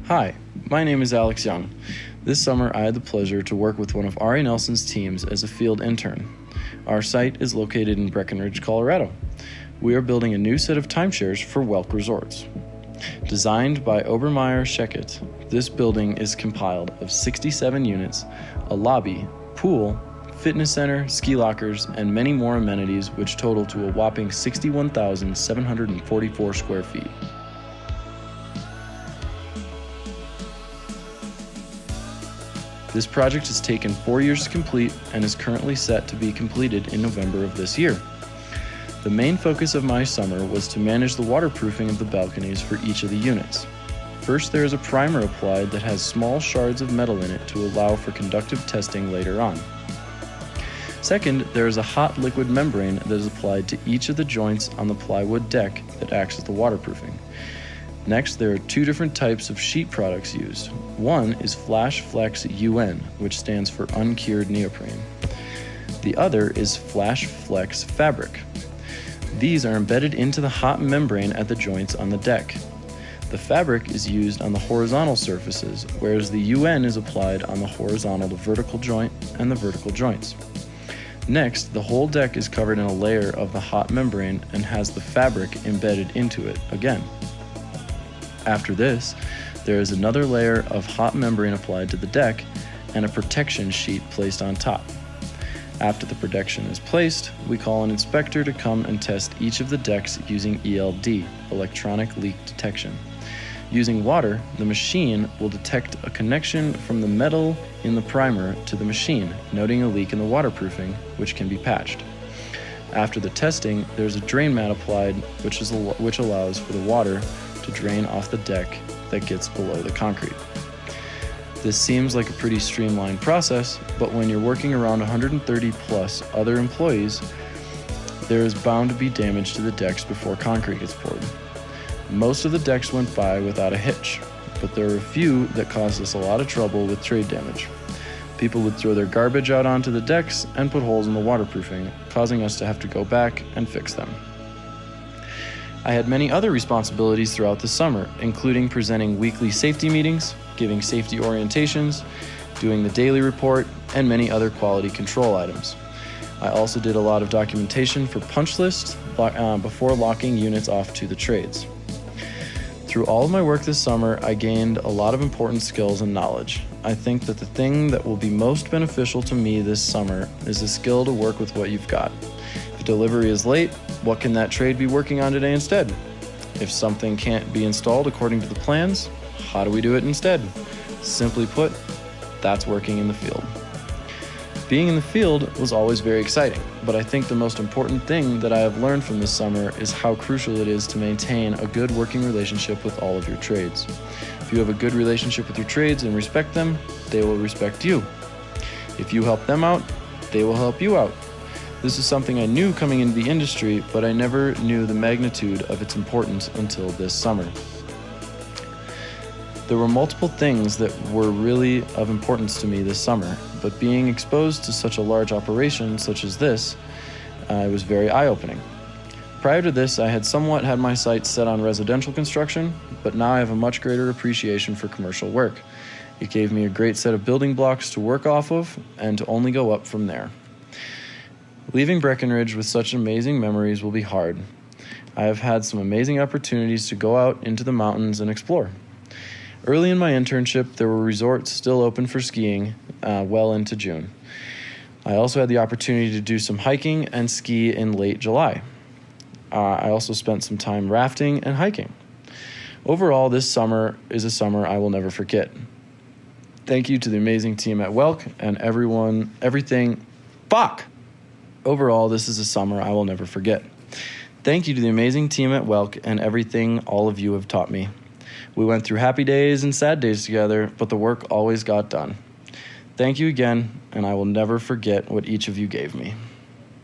Hi, my name is Alex Young. This summer, I had the pleasure to work with one of Ari Nelson's teams as a field intern. Our site is located in Breckenridge, Colorado. We are building a new set of timeshares for Welk Resorts. Designed by Obermeyer Scheckett, this building is compiled of 67 units, a lobby, pool, fitness center, ski lockers, and many more amenities, which total to a whopping 61,744 square feet. This project has taken 4 years to complete and is currently set to be completed in November of this year. The main focus of my summer was to manage the waterproofing of the balconies for each of the units. First, there is a primer applied that has small shards of metal in it to allow for conductive testing later on. Second, there is a hot liquid membrane that is applied to each of the joints on the plywood deck that acts as the waterproofing. Next, there are 2 different types of sheet products used. One is Flash Flex UN, which stands for uncured neoprene. The other is Flash Flex Fabric. These are embedded into the hot membrane at the joints on the deck. The fabric is used on the horizontal surfaces, whereas the UN is applied on the horizontal to vertical joint and the vertical joints. Next, the whole deck is covered in a layer of the hot membrane and has the fabric embedded into it again. After this, there is another layer of hot membrane applied to the deck and a protection sheet placed on top. After the protection is placed, we call an inspector to come and test each of the decks using ELD, electronic leak detection. Using water, the machine will detect a connection from the metal in the primer to the machine, noting a leak in the waterproofing, which can be patched. After the testing, there's a drain mat applied, which allows for the water to drain off the deck that gets below the concrete. This seems like a pretty streamlined process, but when you're working around 130 plus other employees, there is bound to be damage to the decks before concrete gets poured. Most of the decks went by without a hitch, but there are a few that caused us a lot of trouble with trade damage. People would throw their garbage out onto the decks and put holes in the waterproofing, causing us to have to go back and fix them. I had many other responsibilities throughout the summer, including presenting weekly safety meetings, giving safety orientations, doing the daily report, and many other quality control items. I also did a lot of documentation for punch lists before locking units off to the trades. Through all of my work this summer, I gained a lot of important skills and knowledge. I think that the thing that will be most beneficial to me this summer is the skill to work with what you've got. If delivery is late, what can that trade be working on today instead? If something can't be installed according to the plans, how do we do it instead? Simply put, that's working in the field. Being in the field was always very exciting, but I think the most important thing that I have learned from this summer is how crucial it is to maintain a good working relationship with all of your trades. If you have a good relationship with your trades and respect them, they will respect you. If you help them out, they will help you out. This is something I knew coming into the industry, but I never knew the magnitude of its importance until this summer. There were multiple things that were really of importance to me this summer, but being exposed to such a large operation such as this, it was very eye-opening. Prior to this, I had somewhat had my sights set on residential construction, but now I have a much greater appreciation for commercial work. It gave me a great set of building blocks to work off of and to only go up from there. Leaving Breckenridge with such amazing memories will be hard. I have had some amazing opportunities to go out into the mountains and explore. Early in my internship, there were resorts still open for skiing well into June. I also had the opportunity to do some hiking and ski in late July. I also spent some time rafting and hiking. Overall, this summer is a summer I will never forget. Thank you to the amazing team at Welk and everything. Overall, this is a summer I will never forget. Thank you to the amazing team at Welk and everything all of you have taught me. We went through happy days and sad days together, but the work always got done. Thank you again, and I will never forget what each of you gave me.